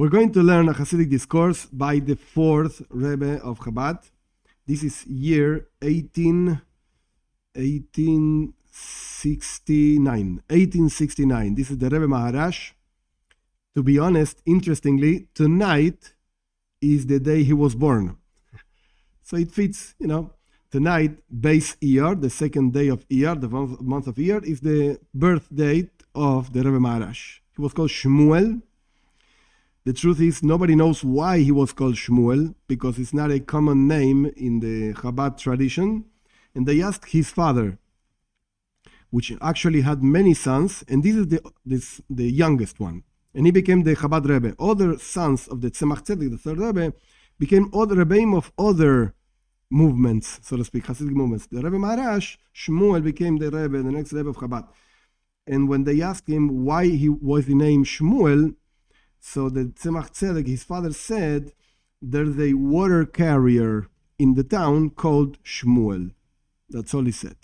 We're going to learn a chassidic discourse by the Fourth Rebbe of Chabad. This is year 1869. This is the Rebbe Maharash. To be honest, interestingly, tonight is the day he was born. So it fits, Tonight, base Iyar, the second day of Iyar, the month of Iyar, is the birth date of the Rebbe Maharash. He was called Shmuel. The truth is, nobody knows why he was called Shmuel, because it's not a common name in the Chabad tradition. And they asked his father, which actually had many sons, and this is the youngest one. And he became the Chabad Rebbe. Other sons of the Tzemach Tzedek, the third Rebbe, became other Rebbeim of other movements, so to speak, Hasidic movements. The Rebbe Maharash, Shmuel, became the Rebbe, the next Rebbe of Chabad. And when they asked him why he was the name Shmuel, so the Tzemach Tzedek, his father, said, there's a water carrier in the town called Shmuel. That's all he said.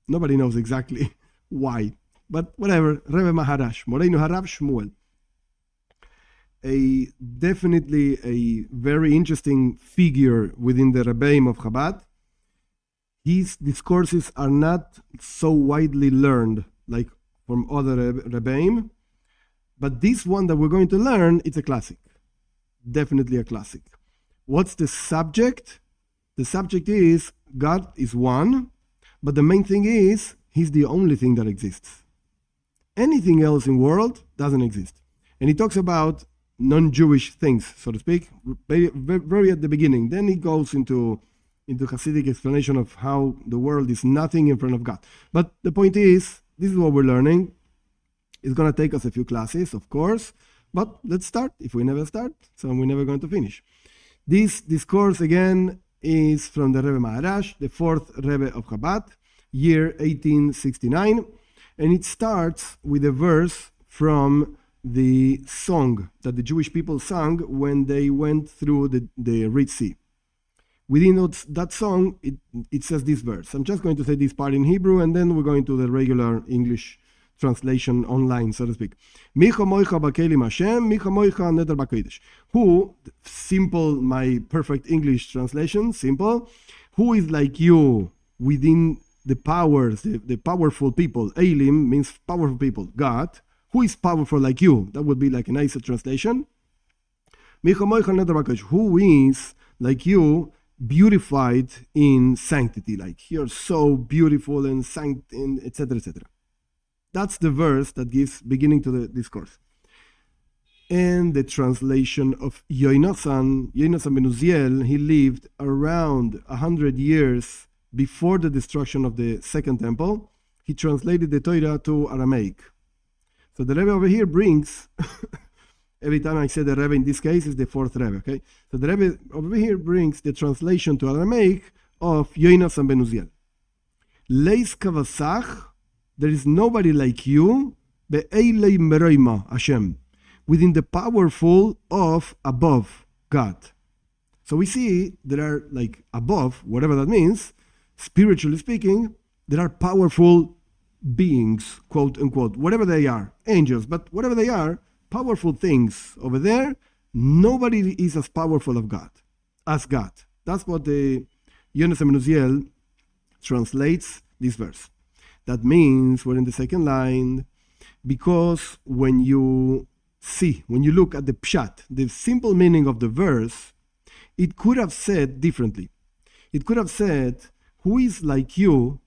Nobody knows exactly why. But whatever, Rebbe Maharash, Moreinu Harav Shmuel. Definitely a very interesting figure within the Rebbeim of Chabad. His discourses are not so widely learned like from other Rebbeim. But this one that we're going to learn, it's a classic. Definitely a classic. What's the subject? The subject is God is one, but the main thing is He's the only thing that exists. Anything else in the world doesn't exist. And he talks about non-Jewish things, so to speak, very at the beginning. Then he goes into Hasidic explanation of how the world is nothing in front of God. But the point is, this is what we're learning. It's going to take us a few classes, of course, but let's start. If we never start, so we're never going to finish. This discourse, again, is from the Rebbe Maharash, the fourth Rebbe of Chabad, year 1869, and it starts with a verse from the song that the Jewish people sang when they went through the Red Sea. Within that song, it says this verse. I'm just going to say this part in Hebrew, and then we're going to the regular English translation online, so to speak. Who, simple, my perfect English translation, simple, who is like you within the powers, the powerful people? Elim means powerful people, God. Who is powerful like you? That would be like a nicer translation. Who is like you, beautified in sanctity, like you're so beautiful and etc., etc. That's the verse that gives beginning to the discourse. And the translation of Yonasan ben Uziel, he lived around 100 years before the destruction of the Second Temple. He translated the Torah to Aramaic. So the Rebbe over here brings, every time I say the Rebbe in this case is the fourth Rebbe, okay? So the Rebbe over here brings the translation to Aramaic of Yonasan ben Uziel. Leis kavasach, there is nobody like you, be'eilei meroima Hashem, within the powerful of above God. So we see there are like above, whatever that means, spiritually speaking, there are powerful beings, quote unquote, whatever they are, angels, but whatever they are, powerful things over there. Nobody is as powerful as God. That's what the Yonasan ben Uziel translates this verse. That means we're in the second line, because when you look at the pshat, the simple meaning of the verse, it could have said differently. It could have said, who is like you,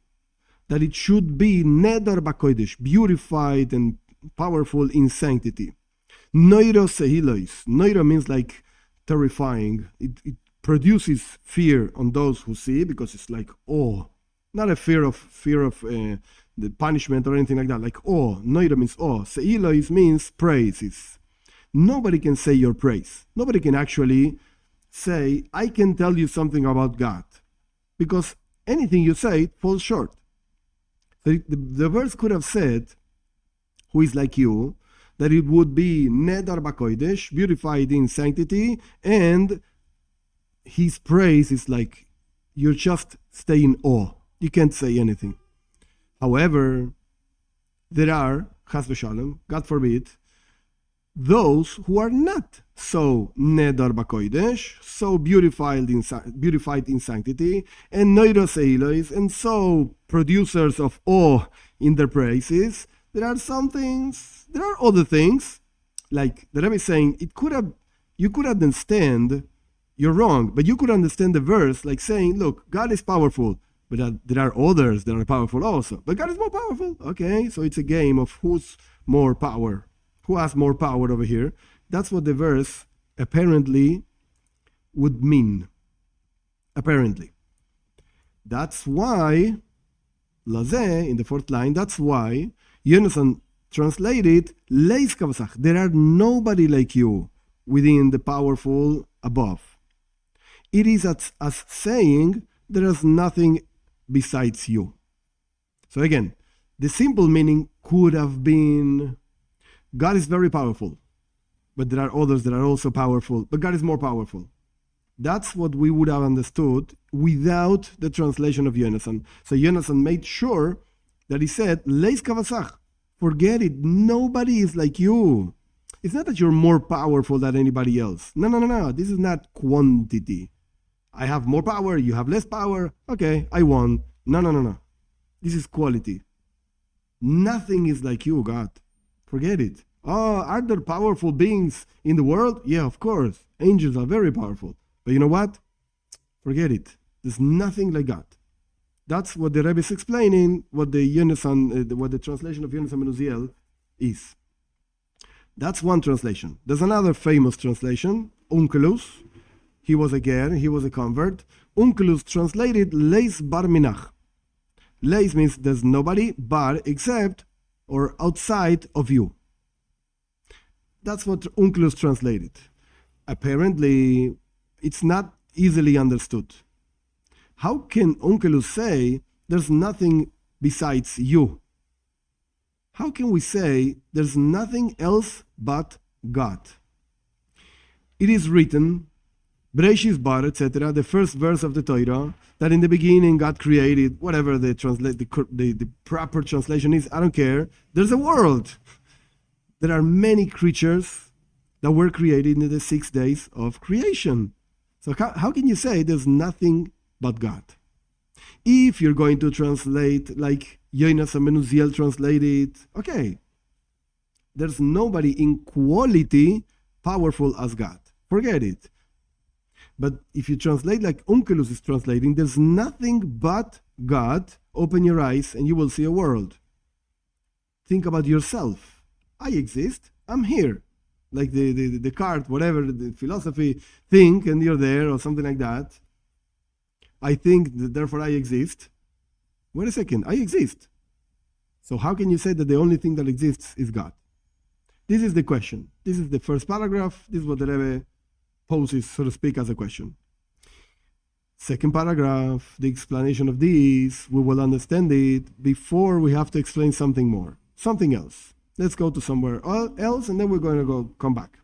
that it should be Neder Bakodesh, beautified and powerful in sanctity. Noiro Sehilois. Noiro means like terrifying. It produces fear on those who see, because it's like awe. Not a fear of the punishment or anything like that. Like awe. Noiro means awe. Sehilois means praises. Nobody can say your praise. Nobody can actually say, I can tell you something about God. Because anything you say falls short. The verse could have said, who is like you, that it would be Nedar Bakodesh, beautified in sanctity, and his praise is like, you just stay in awe. You can't say anything. However, there are, chas v'shalom, God forbid, those who are not so nedar b'kodesh, so beautified in sanctity, and noiros eilos, and so producers of awe in their praises. There are other things, like the Rebbe is saying, you could understand, you're wrong, but you could understand the verse like saying, look, God is powerful, but there are others that are powerful also. But God is more powerful. Okay, so it's a game of who's more power. Who has more power over here? That's what the verse apparently would mean. Apparently. That's why, Lazeh, in the fourth line, that's why Yonasan translated, Leis kavasach, there are nobody like you within the powerful above. It is as saying, there is nothing besides you. So again, the simple meaning could have been, God is very powerful, but there are others that are also powerful, but God is more powerful. That's what we would have understood without the translation of Yonasan. So Yonasan made sure that he said, Leis kavasach, forget it, nobody is like you. It's not that you're more powerful than anybody else. No. This is not quantity. I have more power, you have less power. Okay, I won. No. This is quality. Nothing is like you, God. Forget it. Oh, are there powerful beings in the world? Yeah, of course. Angels are very powerful. But you know what? Forget it. There's nothing like God. That's what the Rebbe is explaining, what the translation of Yonasan ben Uziel is. That's one translation. There's another famous translation, Onkelos. He was a ger, he was a convert. Onkelos translated Leis bar minach. Leis means there's nobody bar except or outside of you. That's what Onkelos translated. Apparently, it's not easily understood. How can Onkelos say there's nothing besides you? How can we say there's nothing else but God? It is written, Bereshis bar, etc., the first verse of the Torah, that in the beginning God created, whatever the proper translation is, I don't care. There's a world. There are many creatures that were created in the 6 days of creation. So how can you say there's nothing but God? If you're going to translate like Yonasan ben Uziel translated, okay, there's nobody in quality powerful as God. Forget it. But if you translate like Onkelos is translating, there's nothing but God. Open your eyes and you will see a world. Think about yourself. I exist. I'm here. Like the Descartes, whatever the philosophy, think and you're there or something like that. I think, therefore I exist. Wait a second, I exist. So how can you say that the only thing that exists is God? This is the question. This is the first paragraph. This is what the Rebbe poses, so to speak, as a question. Second paragraph, the explanation of this, we will understand it before we have to explain something more, something else. Let's go to somewhere else, and then we're going to come back.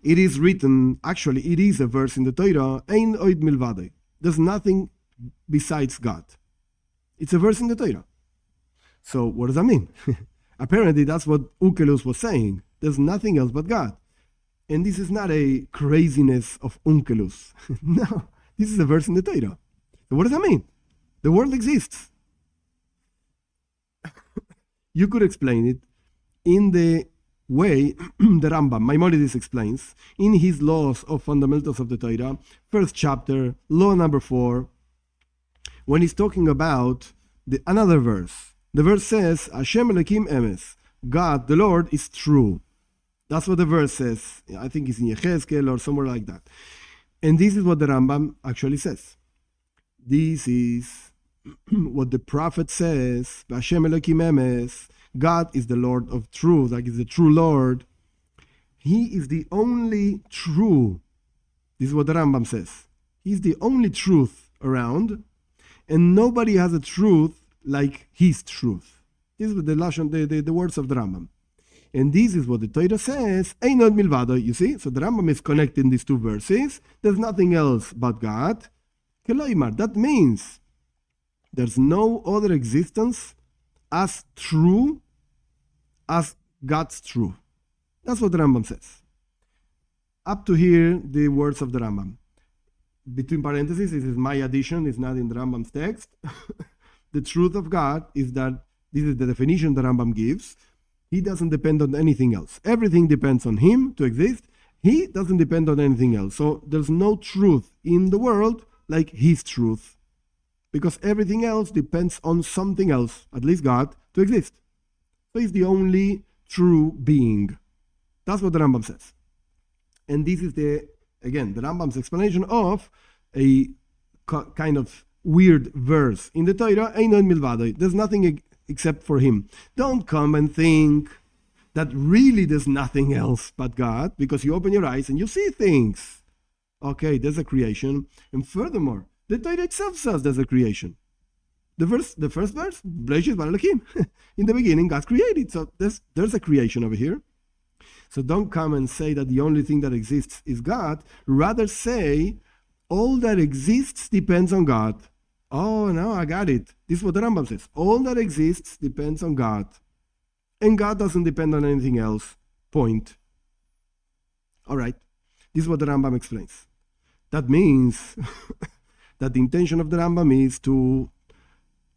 It is written, actually, it is a verse in the Torah, Ein oid milvadei. There's nothing besides God. It's a verse in the Torah. So what does that mean? Apparently, that's what Onkelos was saying. There's nothing else but God. And this is not a craziness of Onkelos. No, this is a verse in the Torah. So what does that mean? The world exists. You could explain it in the way the Rambam, Maimonides, explains in his Laws of Fundamentals of the Torah, first chapter, law number 4, when he's talking about another verse. The verse says, Hashem Elokim Emes, God, the Lord, is true. That's what the verse says. I think it's in Yechezkel or somewhere like that. And this is what the Rambam actually says. This is what the prophet says, Hashem Elokim Emes, God is the Lord of truth, like he's the true Lord. He is the only true. This is what the Rambam says. He's the only truth around, and nobody has a truth like his truth. This is the words of the Rambam. And this is what the Torah says, Einod milvado, you see? So the Rambam is connecting these two verses. There's nothing else but God. Keloimar, that means there's no other existence as true as God's true. That's what the Rambam says. Up to here, the words of the Rambam. Between parentheses, this is my addition, it's not in the Rambam's text. The truth of God is that this is the definition the Rambam gives. He doesn't depend on anything else. Everything depends on him to exist. He doesn't depend on anything else. So there's no truth in the world like his truth. Because everything else depends on something else, at least God, to exist. So he's the only true being. That's what the Rambam says. And this is the Rambam's explanation of a kind of weird verse in the Torah, Einon milvadoi. There's nothing except for him. Don't come and think that really there's nothing else but God, because you open your eyes and you see things. Okay, there's a creation. And furthermore, the Torah itself says there's a creation. The first verse, Bereshit bara Elokim. In the beginning, God created. So there's a creation over here. So don't come and say that the only thing that exists is God. Rather say, all that exists depends on God. Oh, no, I got it. This is what the Rambam says. All that exists depends on God. And God doesn't depend on anything else. Point. All right. This is what the Rambam explains. That means that the intention of the Rambam is to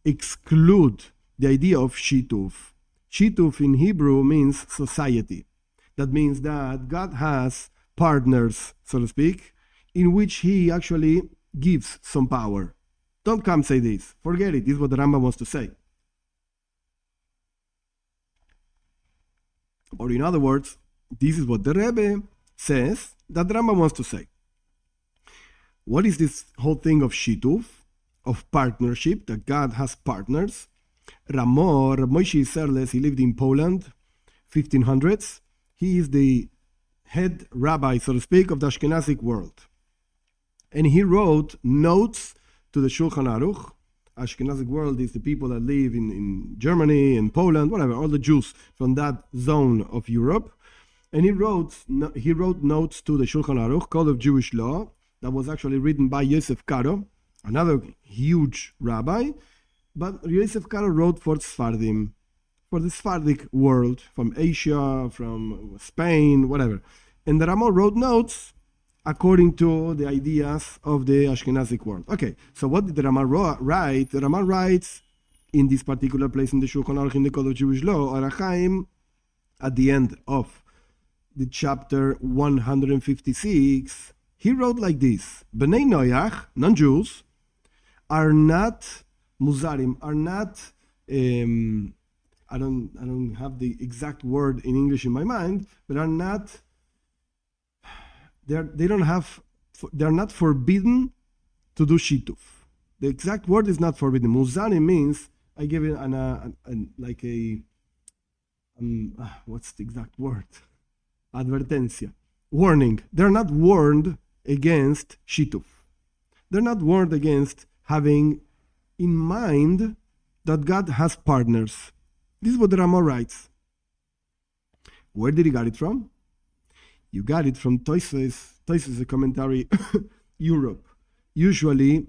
exclude the idea of shituf. Shituf in Hebrew means society. That means that God has partners, so to speak, in which he actually gives some power. Don't come say this. Forget it. This is what the Rambam wants to say. Or in other words, this is what the Rebbe says that the Rambam wants to say. What is this whole thing of shituf, of partnership, that God has partners? Ramor, Moshe Serles, he lived in Poland, 1500s. He is the head rabbi, so to speak, of the Ashkenazic world. And he wrote notes to the Shulchan Aruch. Ashkenazic world is the people that live in Germany and Poland, whatever, all the Jews from that zone of Europe. And he wrote notes to the Shulchan Aruch, Code of Jewish Law, that was actually written by Yosef Karo, another huge rabbi. But Yosef Karo wrote for Sfardim, for the Sephardic world, from Asia, from Spain, whatever. And the Rambam wrote notes according to the ideas of the Ashkenazic world. Okay, so what did the Rambam write? The Rambam writes in this particular place in the Shulchan Aruch, in the Code of Jewish Law, Arachaim, at the end of the chapter 156, he wrote like this: B'nei Noach, non-Jews, are not muzarim, are not I don't have the exact word in English in my mind, but are not. They're not forbidden to do shituf. The exact word is not forbidden. Muzarim means, I give it what's the exact word? Advertencia, warning. They're not warned against shituf. They're not warned against having in mind that God has partners. This is what the Rambam writes. Where did he get it from? You got it from Tosfos. Tosfos is a commentary, Europe. Usually,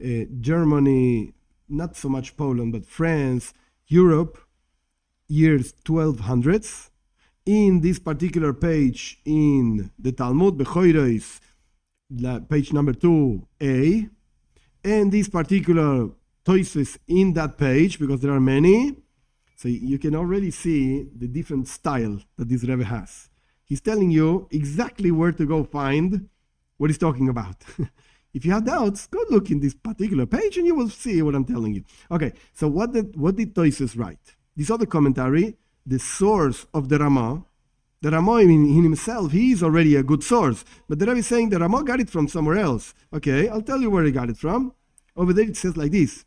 Germany, not so much Poland, but France, Europe, years 1200s. In this particular page in the Talmud, Bechoros, page number 2a, and this particular Tosfos in that page, because there are many. So you can already see the different style that this Rebbe has. He's telling you exactly where to go find what he's talking about. If you have doubts, go look in this particular page and you will see what I'm telling you. Okay, so what did Tosfos write? This other commentary, the source of the Ramah. The Ramah in himself, he is already a good source. But the Rebbe is saying the Ramah got it from somewhere else. Okay, I'll tell you where he got it from. Over there it says like this.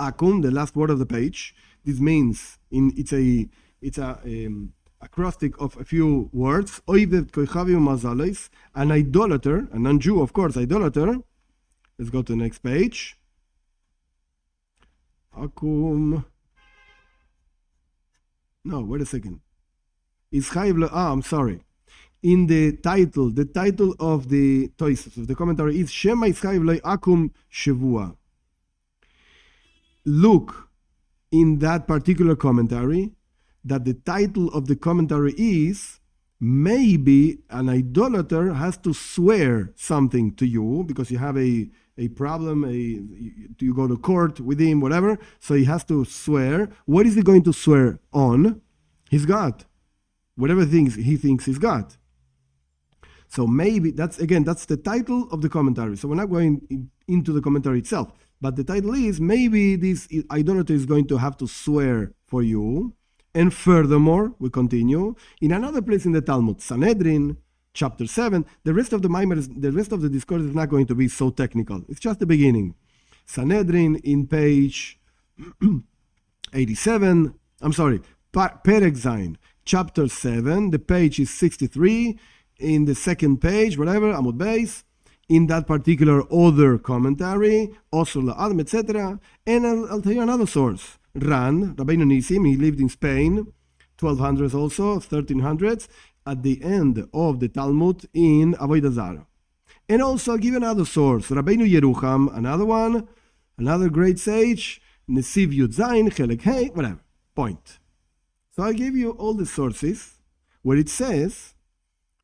Akum, the last word of the page. This means it's a acrostic of a few words. An idolater, a non-Jew, of course, idolater. Let's go to the next page. Akum. No, wait a second. I'm sorry. In the title of the Tosfos, of the commentary is Shema Ischayev lo akum shavua. Look in that particular commentary. that the title of the commentary is, maybe an idolater has to swear something to you because you have a problem, you go to court with him, whatever, so he has to swear. What is he going to swear on? His God. Whatever things he thinks is God. So maybe, that's the title of the commentary. So we're not going into the commentary itself, but the title is, maybe this idolater is going to have to swear for you. And furthermore, we continue, in another place in the Talmud, Sanhedrin, chapter 7, the rest of the discourse is not going to be so technical. It's just the beginning. Sanhedrin in page 87, Perek Zayin, chapter 7, the page is 63, in the second page, whatever, Amud Beis, in that particular other commentary, Osur La'adam, etc. And I'll tell you another source. Ran, Rabbeinu Nisim, he lived in Spain, 1200s also, 1300s, at the end of the Talmud in Avodah Zarah. And also I'll give you another source, Rabbeinu Yerucham, another one, another great sage, Nesiv Yud Zayin, Chelek Hey, whatever, point. So I'll give you all the sources where it says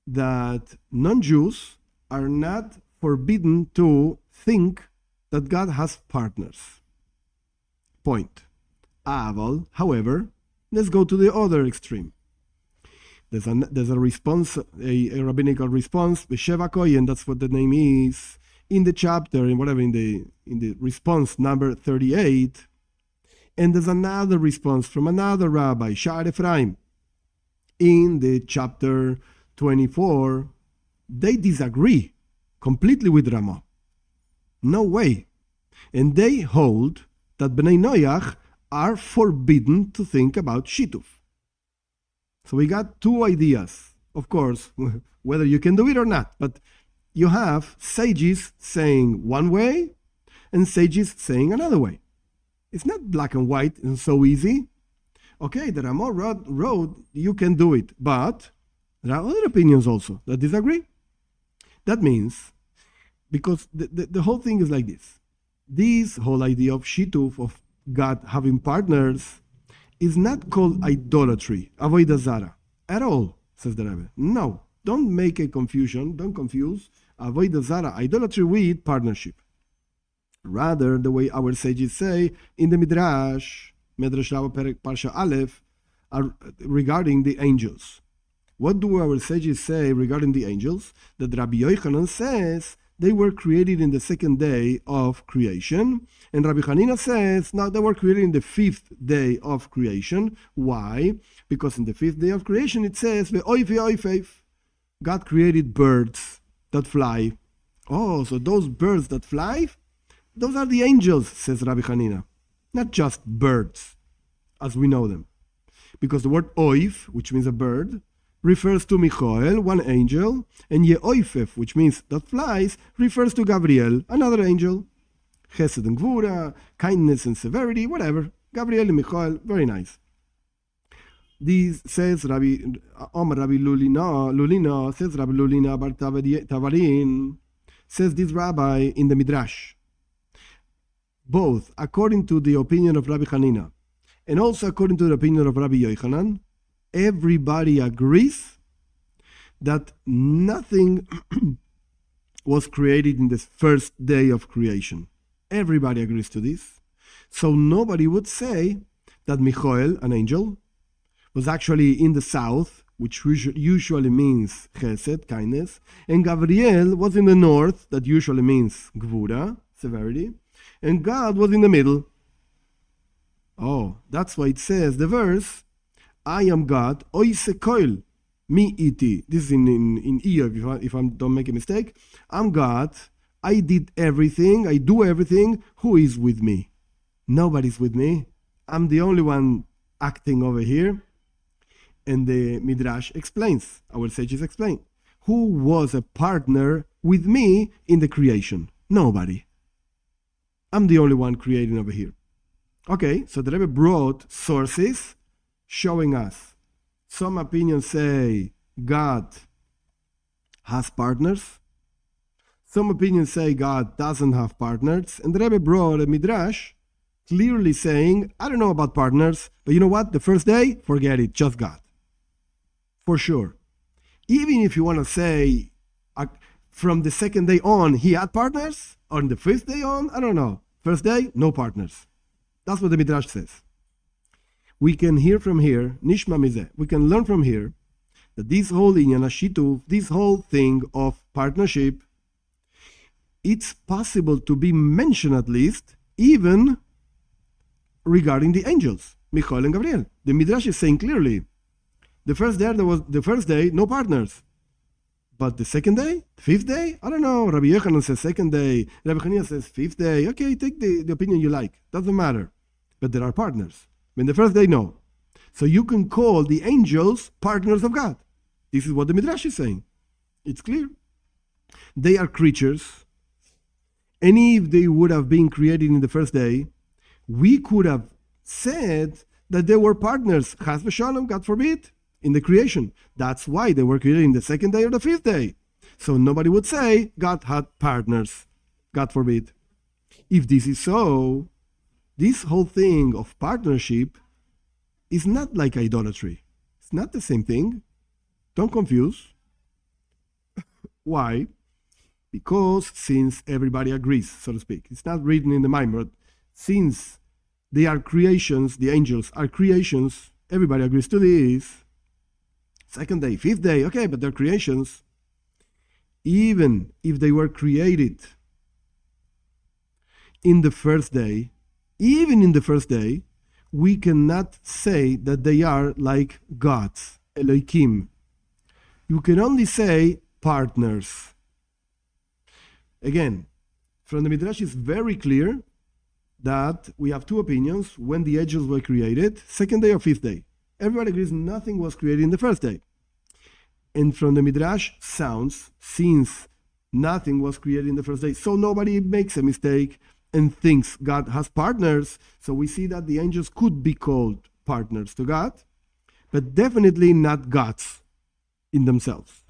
that non-Jews are not forbidden to think that God has partners. Point. Aval, however, let's go to the other extreme. There's a response, a rabbinical response, B'Sheva Koyen, that's what the name is, in the chapter, in the response number 38. And there's another response from another rabbi, Sha'ar Ephraim, in the chapter 24. They disagree completely with Ramah. No way. And they hold that Bnei Noach are forbidden to think about Shituf. So we got two ideas, of course, whether you can do it or not, but you have sages saying one way and sages saying another way. It's not black and white and so easy. Okay, the Ramah wrote, you can do it, but there are other opinions also that disagree. That means, because the whole thing is like this. This whole idea of Shituf, of God having partners, is not called idolatry, Avodah Zarah, at all, says the Rebbe. No, don't make a confusion, don't confuse Avodah Zarah, idolatry, with partnership. Rather, the way our sages say in the Midrash Rabbah Perek Parsha Aleph, regarding the angels. What do our sages say regarding the angels? That Rabbi Yochanan says they were created in the second day of creation. And Rabbi Hanina says, no, they were created in the fifth day of creation. Why? Because in the fifth day of creation it says, God created birds that fly. Oh, so those birds that fly, those are the angels, says Rabbi Hanina. Not just birds, as we know them. Because the word oif, which means a bird, refers to Michael, one angel, and Yeoifef, which means that flies, refers to Gabriel, another angel. Chesed and Gvura, kindness and severity, whatever. Gabriel and Michael, very nice. This says Rabbi Lulina, says Rabbi Lulina Bar Tavarin, says this rabbi in the Midrash. Both according to the opinion of Rabbi Hanina and also according to the opinion of Rabbi Yochanan, everybody agrees that nothing was created in the first day of creation. Everybody agrees to this. So nobody would say that Michael, an angel, was actually in the south, which usually means chesed, kindness, and Gabriel was in the north, that usually means gvura, severity, and God was in the middle. Oh, that's why it says, the verse, I am God, oise koil, mi iti. This is in Iyov, if I don't make a mistake. I'm God, I did everything, I do everything, who is with me? Nobody's with me. I'm the only one acting over here. And the Midrash explains, our sages explain, who was a partner with me in the creation? Nobody. I'm the only one creating over here. Okay, so the Rebbe brought sources showing us. Some opinions say God has partners. Some opinions say God doesn't have partners. And the Rebbe brought a Midrash clearly saying, I don't know about partners, but you know what? The first day, forget it, just God. For sure. Even if you want to say from the second day on, he had partners, or on the fifth day on, I don't know. First day, no partners. That's what the Midrash says. We can hear from here, Nishma Mizeh, we can learn from here that this whole inyan hashituv, this whole thing of partnership, it's possible to be mentioned at least, even regarding the angels, Michael and Gabriel. The Midrash is saying clearly, the first day, no partners. But the second day, fifth day, I don't know. Rabbi Yochanan says second day, Rabbi Hanina says fifth day. Okay, take the opinion you like. Doesn't matter. But there are partners. When the first day, no. So you can call the angels partners of God. This is what the Midrash is saying. It's clear. They are creatures. And if they would have been created in the first day, we could have said that they were partners, chas v'shalom, God forbid, in the creation. That's why they were created in the second day or the fifth day. So nobody would say God had partners, God forbid. If this is so, this whole thing of partnership is not like idolatry. It's not the same thing. Don't confuse. Why? Because since everybody agrees, so to speak, it's not written in the Maimon, but since they are creations, the angels are creations, everybody agrees to this. Second day, fifth day, okay, but they're creations. Even if they were created in the first day, even in the first day, we cannot say that they are like gods, Elohim. You can only say partners. Again, from the Midrash is very clear that we have two opinions when the angels were created, second day or fifth day. Everybody agrees nothing was created in the first day. And from the Midrash sounds, since nothing was created in the first day, so nobody makes a mistake and thinks God has partners. So we see that the angels could be called partners to God, but definitely not gods in themselves.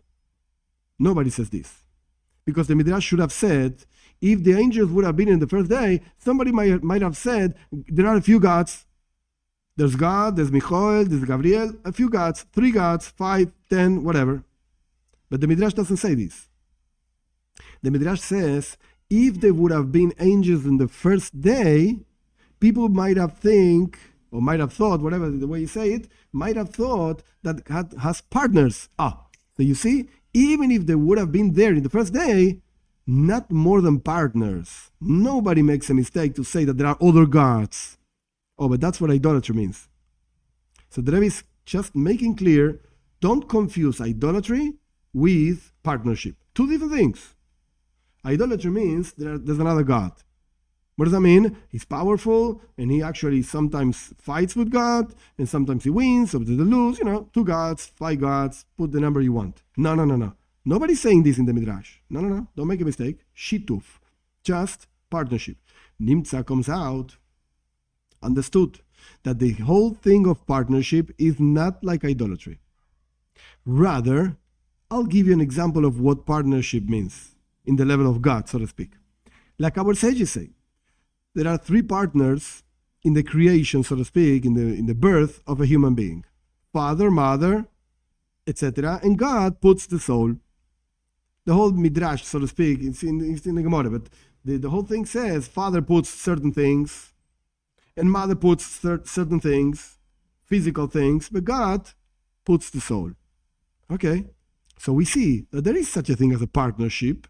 Nobody says this. Because the Midrash should have said, if the angels would have been in the first day, somebody might have said, there are a few gods. There's God, there's Michael, there's Gabriel, a few gods, 3 gods, 5, 10, whatever. But the Midrash doesn't say this. The Midrash says, if there would have been angels in the first day, people might have thought, whatever the way you say it, might have thought that God has partners. So you see, even if they would have been there in the first day, not more than partners. Nobody makes a mistake to say that there are other gods. But that's what idolatry means. So the Rebbe is just making clear, don't confuse idolatry with partnership. Two different things. Idolatry means there's another God. What does that mean? He's powerful, and he actually sometimes fights with God, and sometimes he wins, sometimes they lose. 2 gods, 5 gods, put the number you want. No. Nobody's saying this in the Midrash. No. Don't make a mistake. Shituf. Just partnership. Nimtza comes out, understood that the whole thing of partnership is not like idolatry. Rather, I'll give you an example of what partnership means in the level of God, so to speak. Like our sages say, there are 3 partners in the creation, so to speak, in the birth of a human being. Father, mother, etc. And God puts the soul. The whole Midrash, so to speak, it's in the Gemara, but the whole thing says father puts certain things, and mother puts certain things, physical things, but God puts the soul. Okay, so we see that there is such a thing as a partnership.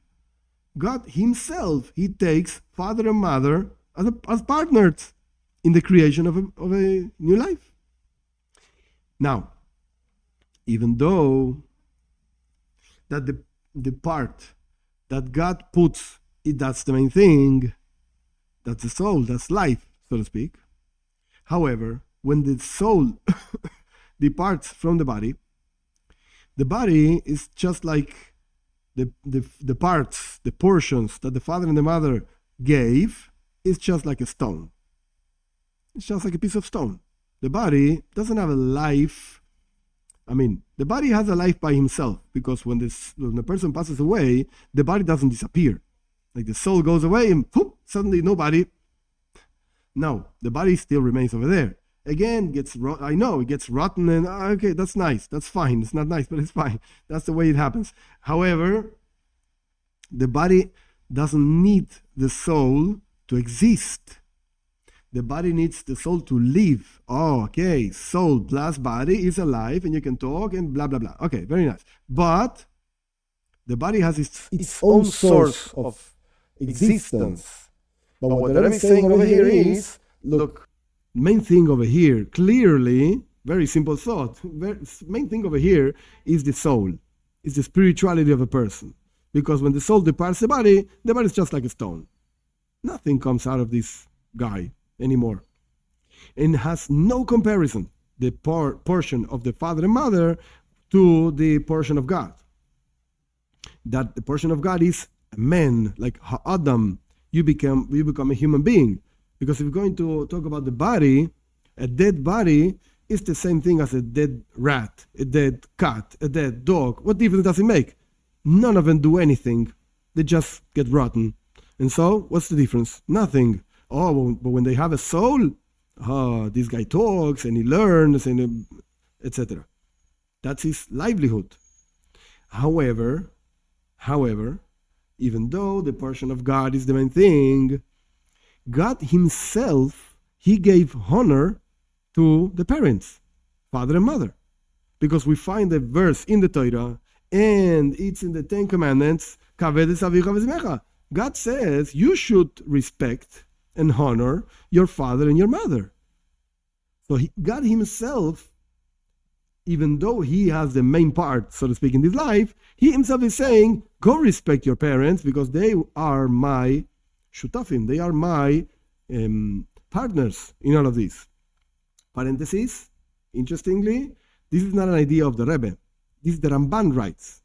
God himself, he takes father and mother as partners in the creation of a new life. Now, even though that the part that God puts, that's the main thing, that's the soul, that's life, so to speak. However, when the soul departs from the body is just like the parts, the portions that the father and the mother gave, is just like a stone. It's just like a piece of stone. The body doesn't have a life. The body has a life by himself, because when the person passes away, the body doesn't disappear. Like the soul goes away and poof, suddenly nobody. No, the body still remains over there. Again, I know it gets rotten, and okay, that's nice, that's fine. It's not nice, but it's fine. That's the way it happens. However, the body doesn't need the soul to exist. The body needs the soul to live. Oh, okay, soul plus body is alive, and you can talk and blah blah blah. Okay, very nice. But the body has its own source of existence. But what the Rebbe is saying over here is, look, main thing over here, clearly, very simple thought, main thing over here is the soul, is the spirituality of a person. Because when the soul departs the body is just like a stone. Nothing comes out of this guy anymore. And has no comparison, the portion of the father and mother to the portion of God. That the portion of God is a man, like Adam. You become a human being. Because if we're going to talk about the body, a dead body is the same thing as a dead rat, a dead cat, a dead dog. What difference does it make? None of them do anything. They just get rotten. And so, what's the difference? Nothing. Oh, but when they have a soul, this guy talks and he learns, and etc. That's his livelihood. However, even though the portion of God is the main thing, God himself, he gave honor to the parents, father and mother. Because we find a verse in the Torah, and it's in the Ten Commandments, God says you should respect and honor your father and your mother. So God himself, even though he has the main part, so to speak, in this life, he himself is saying, go respect your parents because they are my shutafim, they are my partners in all of this. Parenthesis, interestingly, this is not an idea of the Rebbe. This is the Ramban writes.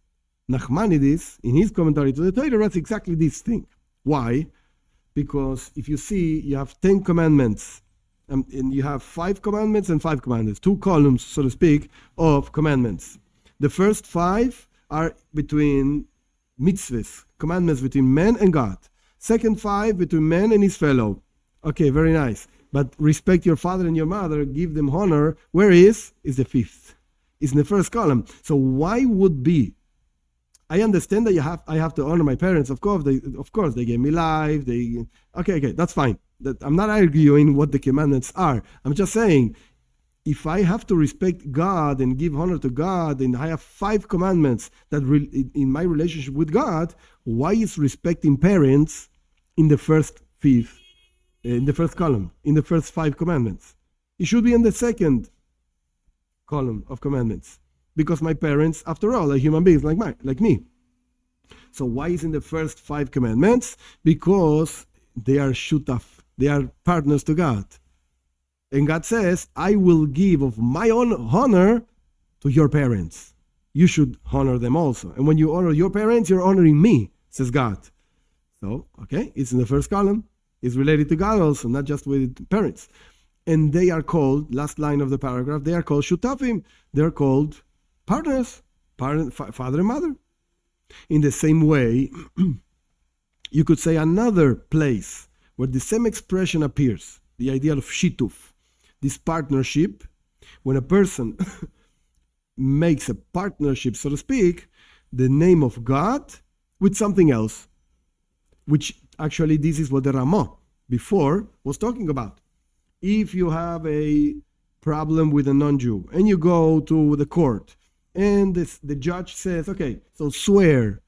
Nachmanides, in his commentary to the Torah, writes exactly this thing. Why? Because if you see, you have 10 commandments, and you have 5 commandments and 5 commandments, 2 columns, so to speak, of commandments. The first 5 are between mitzvahs, commandments between man and God. Second 5 between man and his fellow. Okay, very nice. But respect your father and your mother, give them honor. Where is the 5th? It's in the first column. So why would be? I understand that I have to honor my parents. Of course, they gave me life. Okay, that's fine. I'm not arguing what the commandments are. I'm just saying, if I have to respect God and give honor to God, and I have 5 commandments that in my relationship with God, why is respecting parents in the first 5th, in the first column, in the first 5 commandments? It should be in the second column of commandments, because my parents, after all, are human beings like me. So why is in the first 5 commandments? Because they are shutaf, they are partners to God. And God says, I will give of my own honor to your parents. You should honor them also. And when you honor your parents, you're honoring me, says God. So, okay, it's in the first column. It's related to God also, not just with parents. And they are called, last line of the paragraph, they are called shutafim. They're called partners, father and mother. In the same way, you could say another place where the same expression appears, the idea of shituf, this partnership, when a person makes a partnership, so to speak, the name of God with something else, which actually this is what the Ramah before was talking about. If you have a problem with a non-Jew and you go to the court and the judge says, okay, so swear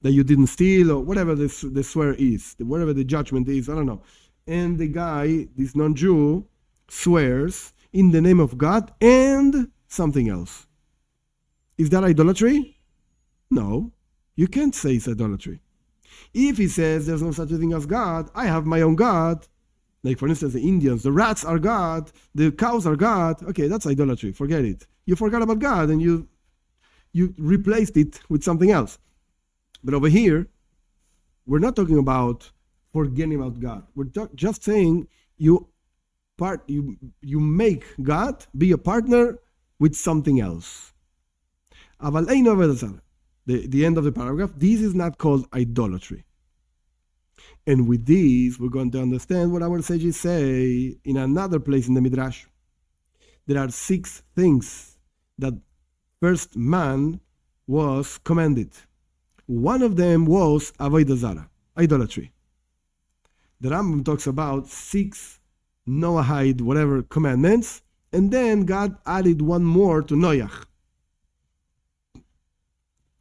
that you didn't steal, or whatever the swear is, whatever the judgment is, I don't know. And the guy, this non-Jew, swears in the name of God and something else. Is that idolatry? No, you can't say it's idolatry. If he says there's no such a thing as God, I have my own God, like for instance the Indians, the rats are God, the cows are God, okay, that's idolatry, forget it. You forgot about God and you replaced it with something else. But over here, we're not talking about forgetting about God. We're just saying you make God be a partner with something else. The end of the paragraph, this is not called idolatry. And with this, we're going to understand what our sages say in another place in the Midrash. There are 6 things that first man was commanded. One of them was avodah zarah, idolatry. The Rambam talks about 6 Noahide, whatever, commandments, and then God added one more to Noach.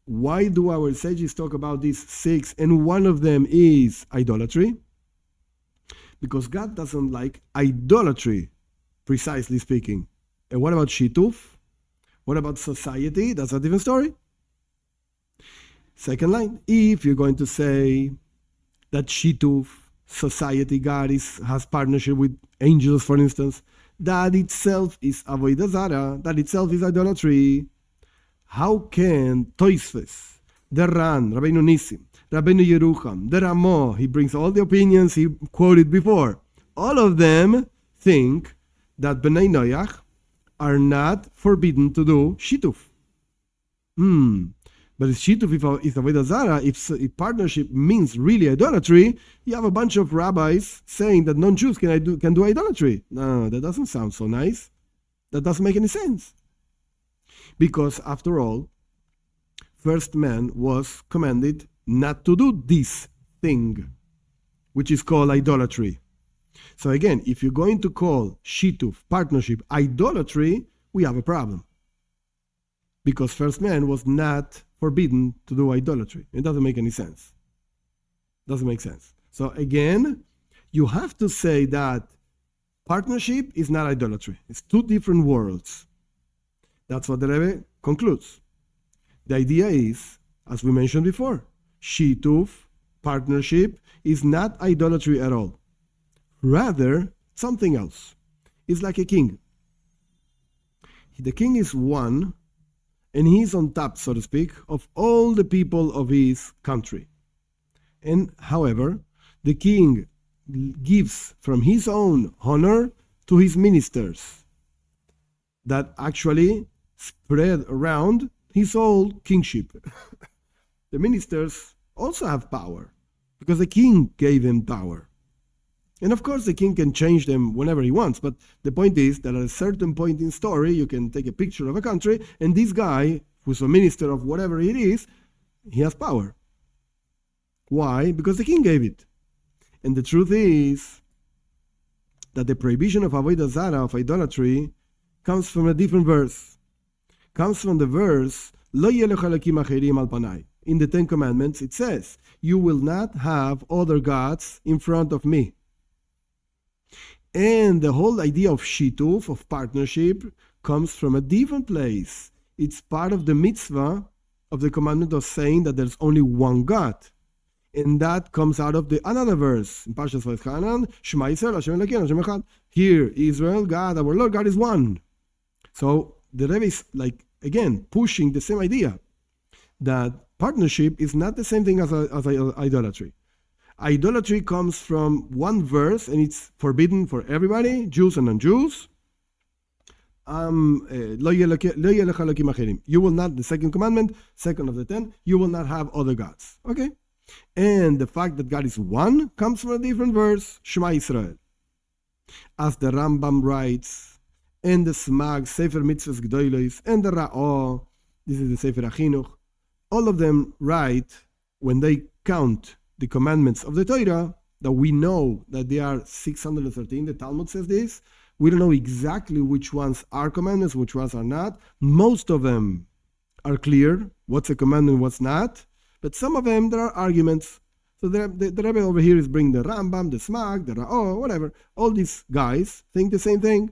Why do our sages talk about these 6 and one of them is idolatry? Because God doesn't like idolatry, precisely speaking. And what about shituf? What about society? That's a different story. Second line, if you're going to say that shituf, society, God has partnership with angels, for instance, that itself is avodah zarah, that itself is idolatry, how can Toisves, the Ran, Rabbeinu Nissim, Rabbeinu Yerucham, the Ramo, he brings all the opinions he quoted before, all of them think that B'nai Noach are not forbidden to do shituf. But if shituf is avodah zarah, if partnership means really idolatry, you have a bunch of rabbis saying that non-Jews can do idolatry. No, that doesn't sound so nice. That doesn't make any sense. Because after all, first man was commanded not to do this thing, which is called idolatry. So again, if you're going to call shituf, partnership, idolatry, we have a problem. Because first man was not forbidden to do idolatry. It doesn't make any sense. Doesn't make sense. So again, you have to say that partnership is not idolatry. It's 2 different worlds. That's what the Rebbe concludes. The idea is, as we mentioned before, shituf, partnership, is not idolatry at all. Rather, something else. It's like a king. The king is one, and he's on top, so to speak, of all the people of his country. And however, the king gives from his own honor to his ministers that actually spread around his whole kingship. The ministers also have power because the king gave them power. And of course, the king can change them whenever he wants. But the point is that at a certain point in story, you can take a picture of a country, and this guy, who's a minister of whatever it is, he has power. Why? Because the king gave it. And the truth is that the prohibition of avodah zarah, of idolatry, comes from a different verse. Comes from the verse, Lo yeh lecha elokim acherim al panai. In the 10 Commandments, it says, you will not have other gods in front of me. And the whole idea of shituf, of partnership, comes from a different place. It's part of the mitzvah of the commandment of saying that there's only one God. And that comes out of the another verse in Parshas Vaychanan, Shema Yisrael, Hashem Elokeinu, Hashem Echad. Here, Israel, God, our Lord, God is one. So the Rebbe is again pushing the same idea that partnership is not the same thing as idolatry. Idolatry comes from one verse, and it's forbidden for everybody, Jews and non-Jews. You will not, the second commandment, second of the 10, you will not have other gods. Okay? And the fact that God is one comes from a different verse, Shema Yisrael. As the Rambam writes, and the Smag, Sefer Mitzvahs Gdolos, and the Ra'ah, this is the Sefer Achinuch, all of them write, when they count the commandments of the Torah, that we know that they are 613, the Talmud says this, we don't know exactly which ones are commandments, which ones are not. Most of them are clear, what's a commandment, what's not, but some of them, there are arguments. So the Rebbe over here is bringing the Rambam, the Smag, the Ra'ah, whatever. All these guys think the same thing.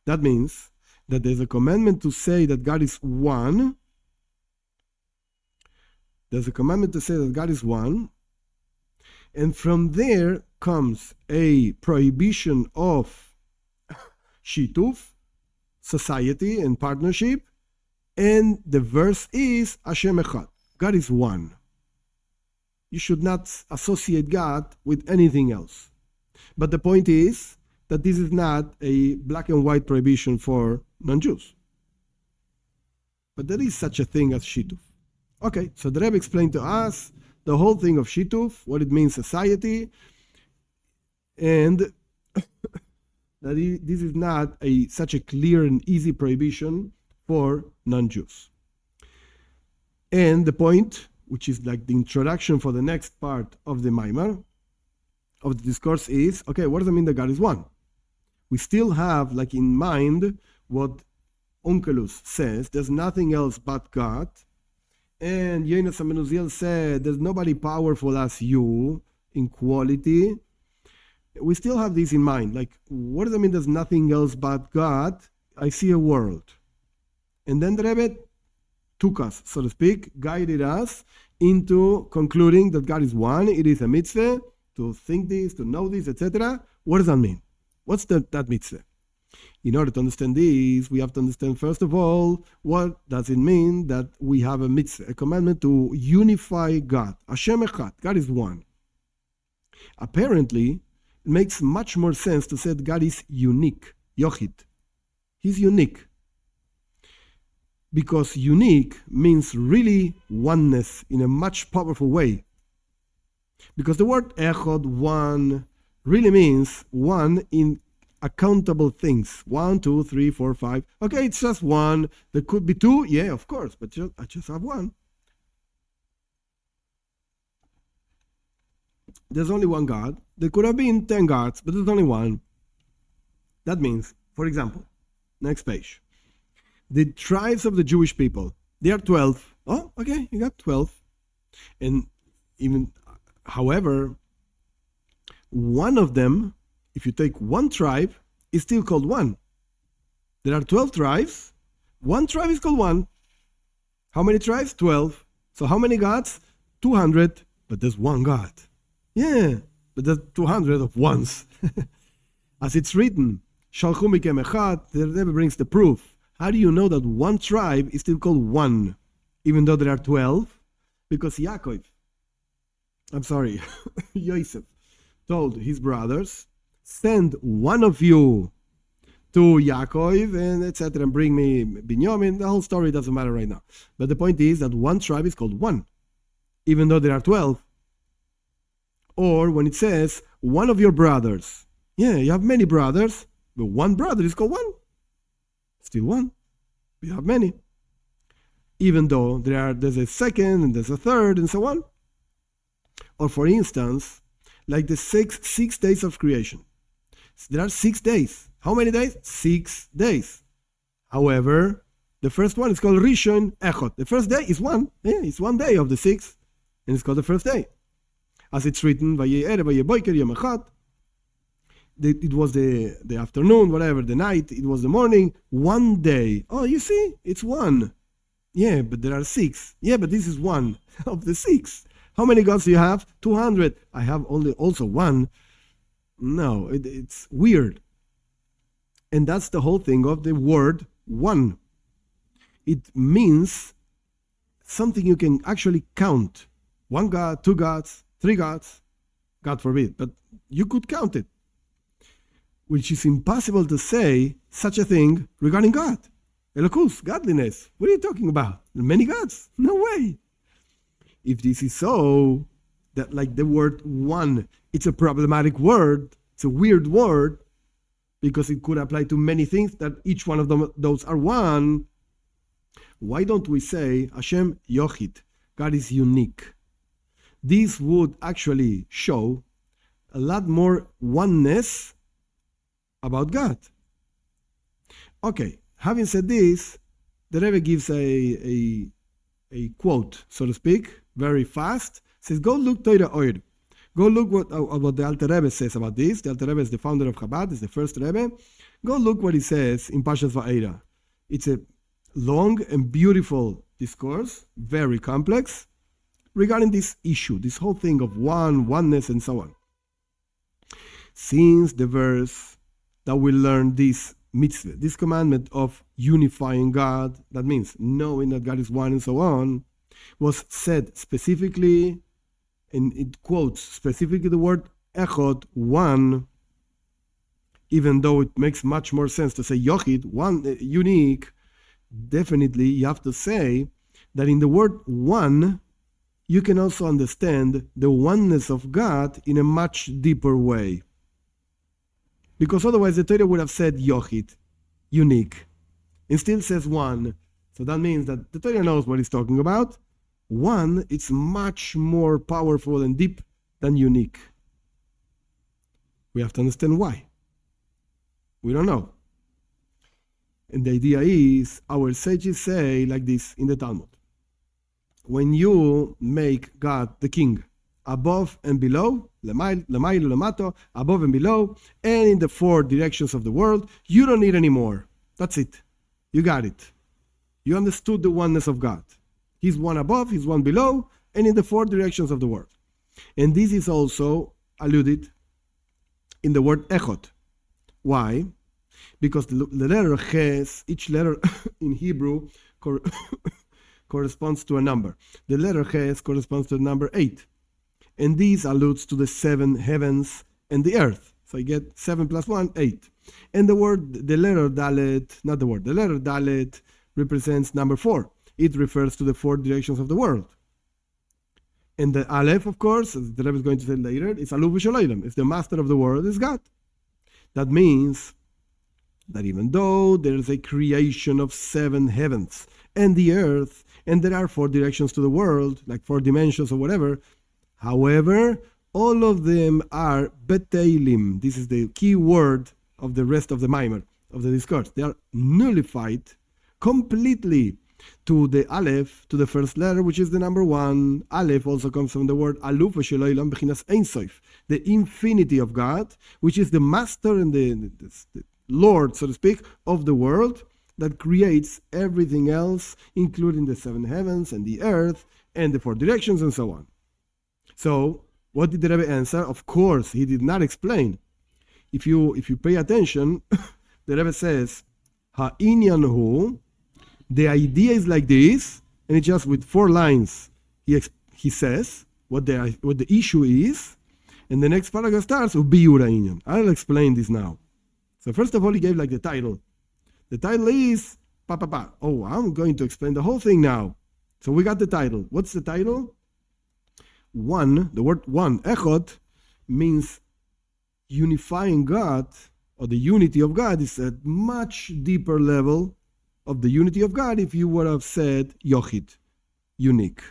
That means that there's a commandment to say that God is one. There's a commandment to say that God is one. And from there comes a prohibition of shituf, society and partnership. And the verse is Hashem Echad. God is one. You should not associate God with anything else. But the point is that this is not a black and white prohibition for non-Jews. But there is such a thing as shituf. Okay, so the Rebbe explained to us the whole thing of shituf, what it means society, and that this is not such a clear and easy prohibition for non-Jews. And the point, which is like the introduction for the next part of the Maimar, of the discourse, is, okay, what does it mean that God is one? We still have like in mind what Onkelos says, there's nothing else but God. And Yonas Amenuziel said, there's nobody powerful as you in quality. We still have this in mind. Like, what does it mean there's nothing else but God? I see a world. And then the Rebbe took us, so to speak, guided us into concluding that God is one. It is a mitzvah to think this, to know this, etc. What does that mean? What's that mitzvah? In order to understand this, we have to understand, first of all, what does it mean that we have a mitzvah, a commandment to unify God. Hashem Echad, God is one. Apparently, it makes much more sense to say that God is unique, Yochid. He's unique. Because unique means really oneness in a much powerful way. Because the word Echad, one, really means one in accountable things. 1, 2, 3, 4, 5. Okay, it's just one. There could be two. Yeah, of course, but I just have one. There's only one God. There could have been 10 gods, but there's only one. That means, for example, next page. The tribes of the Jewish people, they are 12. Oh, okay, you got 12. And even, however, one of them, if you take one tribe, is still called one. There are 12 tribes. One tribe is called one. How many tribes? 12. So how many gods? 200. But there's one God. Yeah, but there's 200 of ones. As it's written, Shalchum B'nei Echad, the Rebbe brings the proof. How do you know that one tribe is still called one, even though there are 12? Because Yosef told his brothers, send one of you to Yaakov and etc. and bring me Binyamin. The whole story doesn't matter right now. But the point is that one tribe is called one, even though there are 12. Or when it says one of your brothers. Yeah, you have many brothers, but one brother is called one. Still one. We have many. Even though there's a second and there's a third and so on. Or for instance, like the six days of creation. There are 6 days. How many days? 6 days. However, the first one is called Rishon Echad. The first day is one. Yeah, it's 1 day of the 6. And it's called the first day. As it's written, it was the afternoon, whatever, the night, it was the morning, 1 day. Oh, you see, it's one. Yeah, but there are 6. Yeah, but this is one of the 6. How many gods do you have? 200. I have also one. No, it's weird. And that's the whole thing of the word one. It means something you can actually count. 1 God, 2 gods, 3 gods. God forbid, but you could count it. Which is impossible to say such a thing regarding God. Elokus, godliness. What are you talking about? Many gods? No way. If this is so, that like the word one, it's a problematic word, it's a weird word, because it could apply to many things that each one of them, those are one. Why don't we say Hashem Yochid, God is unique? This would actually show a lot more oneness about God. Okay, having said this, the Rebbe gives a quote, so to speak, very fast. Says, go look Torah Oir. Go look what the Alter Rebbe says about this. The Alter Rebbe is the founder of Chabad, is the first Rebbe. Go look what he says in Parshas Va'era. It's a long and beautiful discourse, very complex, regarding this issue, this whole thing of oneness, and so on. Since the verse that we learn this mitzvah, this commandment of unifying God, that means knowing that God is one and so on, was said specifically, and it quotes specifically the word echad, one, even though it makes much more sense to say yochid, one, unique. Definitely you have to say that in the word one, you can also understand the oneness of God in a much deeper way. Because otherwise the Torah would have said Yochid, unique. Instead it says one. So that means that the Torah knows what it's talking about. One, it's much more powerful and deep than unique. We have to understand why. We don't know. And the idea is, our sages say like this in the Talmud. When you make God the king, above and below, lemaylo, lemato, above and below, and in the four directions of the world, you don't need any more. That's it. You got it. You understood the oneness of God. He's one above, he's one below, and in the four directions of the world. And this is also alluded in the word echot. Why? Because the letter ches, each letter in Hebrew corresponds to a number. The letter ches corresponds to the number 8. And this alludes to the 7 heavens and the earth. So you get 7 plus 1, 8. And the letter dalet represents number 4. It refers to the 4 directions of the world. And the aleph, of course, as the Rebbe is going to say later, is alu v'shalayim. It's the master of the world, is God. That means that even though there is a creation of 7 heavens and the earth, and there are 4 directions to the world, like 4 dimensions or whatever, however, all of them are beteilim. This is the key word of the rest of the Maimer, of the discourse. They are nullified completely to the Aleph, to the first letter, which is the number 1. Aleph also comes from the word Aluf v'sheloilam b'chinas ein sof, the infinity of God, which is the master and the Lord, so to speak, of the world that creates everything else, including the 7 heavens and the earth and the 4 directions and so on. So, what did the Rebbe answer? Of course, he did not explain. If you pay attention, the Rebbe says, Ha'inyan hu, the idea is like this, and it's just with 4 lines. He says what the issue is, and the next paragraph starts with biura inyan. I'll explain this now. So first of all, he gave like the title. The title is Oh, I'm going to explain the whole thing now. So we got the title. What's the title? One, the word one, echot, means unifying God, or the unity of God is a much deeper level of the unity of God if you would have said yochid, unique.